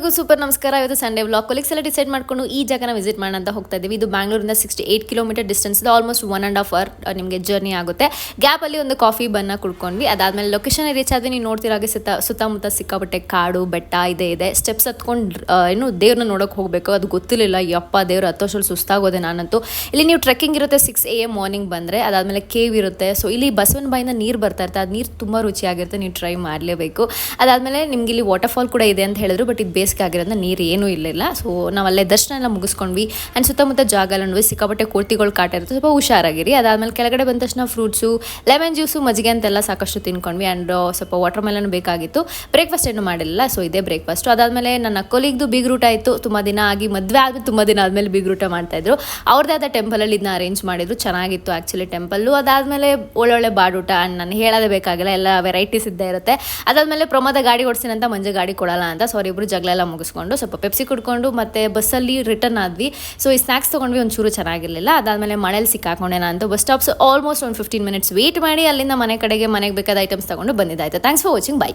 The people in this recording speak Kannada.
ಎಲ್ಲರಿಗೂ ಸೂಪರ್ ನಮಸ್ಕಾರ. ಇವತ್ತು ಸಂಡೇ ವ್ಲಾಗ್ ಕೊಲೀಗ್ಸ್ ಎಲ್ಲ ಡಿಸೈಡ್ ಮಾಡ್ಕೊಂಡು ಈ ಜಾಗನ ವಿಸಿಟ್ ಮಾಡೋಣ ಅಂತ ಹೋಗ್ತಾ ಇದ್ದೀವಿ. ಇದು ಬ್ಯಾಂಗ್ಳೂರಿಂದ 68 ಕಿಲೋಮೀಟರ್ ಡಿಸ್ಟೆನ್ಸ್ ಇದೆ. ಆಲ್ಮೋಸ್ಟ್ 1.5 ಅವರ್ ನಿಮಗೆ ಜರ್ನಿ ಆಗುತ್ತೆ. ಗ್ಯಾಪಲ್ಲಿ ಒಂದು ಕಾಫಿ ಬನ್ನ ಕುಡ್ಕೊಂಡ್ವಿ. ಅದಾದಮೇಲೆ ಲೊಕೇಶನ್ ರೀಚ್ ಆದ್ವಿ. ನೀವು ನೋಡ್ತಿರಾಗೆ ಸುತ್ತಮುತ್ತ ಸಿಕ್ಕಾಪಟ್ಟೆ ಕಾಡು ಬೆಟ್ಟ ಇದೆ. ಸ್ಟೆಪ್ಸ್ ಹತ್ಕೊಂಡು ಏನು ದೇವ್ರನ್ನ ನೋಡೋಕೆ ಹೋಗಬೇಕು. ಅದು ಗೊತ್ತಿರಲಿಲ್ಲ. ಯಪ್ಪ ದೇವ್ರು ಹತ್ತೋಷ್ಟರಲ್ಲಿ ಸುಸ್ತಾಗೋದೆ ನಾನಂತೂ. ಇಲ್ಲಿ ನೀವು ಟ್ರೆಕ್ಕಿಂಗ್ ಇರುತ್ತೆ 6 AM ಮಾರ್ನಿಂಗ್ ಬಂದರೆ. ಅದಾದಮೇಲೆ ಕೇವ್ ಇರುತ್ತೆ. ಸೊ ಇಲ್ಲಿ ಬಸವನ ಬಾಯಿಂದ ನೀರು ಬರ್ತಾ ಇರುತ್ತೆ. ಅದು ನೀರು ತುಂಬ ರುಚಿಯಾಗಿರುತ್ತೆ. ನೀವು ಟ್ರೈ ಮಾಡಲೇಬೇಕು. ಅದಾದಮೇಲೆ ನಿಮ್ಗೆ ಇಲ್ಲಿ ವಾಟರ್ಫಾಲ್ ಕೂಡ ಇದೆ ಅಂತ ಹೇಳಿದ್ರು. ಬಟ್ ಇದು ಬೇಸಿಗೆ ಆಗಿರೋದ್ರಿಂದ ನೀರು ಏನೂ ಇಲ್ಲ. ಸೊ ನಾವು ಅಲ್ಲೇ ದರ್ಶನ ಎಲ್ಲ ಮುಗಿಸ್ಕೊಂಡ್ವಿ. ಆ್ಯಂಡ್ ಸುತ್ತಮುತ್ತ ಜಾಗ ಎಲ್ಲ ನೋಡಿ ಸಿಕ್ಕಾಪಟ್ಟೆ ಕೋತಿಗಳು ಕಾಟ ಇರುತ್ತೆ. ಸ್ವಲ್ಪ ಹುಷಾರಾಗಿರಿ. ಅದಾದಮೇಲೆ ಕೆಳಗಡೆ ಬಂದ ತಕ್ಷಣ ಫ್ರೂಟ್ಸು, ಲೆಮನ್ ಜ್ಯೂಸು, ಮಜ್ಜಿಗೆ ಅಂತೆಲ್ಲ ಸಾಕಷ್ಟು ತಿನ್ಕೊಂಡ್ವಿ. ಆ್ಯಂಡ್ ಸ್ವಲ್ಪ ವಾಟರ್ ಮೆಲನ್ ಬೇಕಾಗಿತ್ತು. ಬ್ರೇಕ್ಫಾಸ್ಟ್ ಏನು ಮಾಡಿಲ್ಲ. ಸೊ ಇದೇ ಬ್ರೇಕ್ಫಾಸ್ಟು. ಅದಾದಮೇಲೆ ನನ್ನ ಕೊಲೀಗ್ದು ಬಿಗ್ ರೂಟ ಆಯಿತು. ತುಂಬ ದಿನ ಆಗಿ ಮದುವೆ ಆದ್ಮೇಲೆ ತುಂಬ ದಿನ ಆದಮೇಲೆ ಬಿಗ್ ರೂಟ ಮಾಡ್ತಾಯಿದ್ರು. ಅವ್ರದ್ದೇ ಆದ ಟೆಂಪಲಲ್ಲಿ ಇದನ್ನ ಅರೇಂಜ್ ಮಾಡಿದ್ರು. ಚೆನ್ನಾಗಿತ್ತು ಆ್ಯಕ್ಚುಲಿ ಟೆಂಪಲ್ಲು. ಅದಾದಮೇಲೆ ಒಳ್ಳೊಳ್ಳೆ ಬಾಡೂಟ. ಆ್ಯಂಡ್ ನಾನು ಹೇಳೋದೇ ಬೇಕಾಗಿಲ್ಲ, ಎಲ್ಲ ವೆರೈಟೀಸ್ ಇದ್ದೇ ಇರುತ್ತೆ. ಅದಾದಮೇಲೆ ಪ್ರಮೋದ ಗಾಡಿ ಓಡಿಸ್ತೀನಿ ಅಂತ ಮಂಜು ಗಾಡಿ ಕೊಡಲ್ಲ ಅಂತ. ಸೊ ಅವರಿಬ್ಬರು ಜಗಳ ಎಲ್ಲ ಮುಗಿಸ್ಕೊಂಡು ಸ್ವಲ್ಪ ಪೆಪ್ಸಿ ಕುಡ್ಕೊಂಡು ಮತ್ತೆ ಬಸ್ಸಲ್ಲಿ ರಿಟರ್ನ್ ಆದ್ವಿ. ಸೊ ಈ ಸ್ನ್ಯಾಕ್ಸ್ ತೊಗೊಂಡ್ವಿ. ಒಂಚೂರು ಚೆನ್ನಾಗಿರಲಿಲ್ಲ. ಅದಾದಮೇಲೆ ಮಳೇಲಿ ಸಿಕ್ಕಾಕೊಂಡೆ ನಾನು ಅಂತ. ಬಸ್ ಸ್ಟಾಪ್ಸ್ ಆಲ್ಮೋಸ್ಟ್ ಒಂದು 15 ಮಿನಿಟ್ಸ್ ವೇಟ್ ಮಾಡಿ ಅಲ್ಲಿಂದ ಮನೆಗೆ ಬೇಕಾದ ಐಟಮ್ಸ್ ತೊಗೊಂಡು ಬಂದಿದ್ದಾಯ್ತು. Thanks for watching. ಬೈ.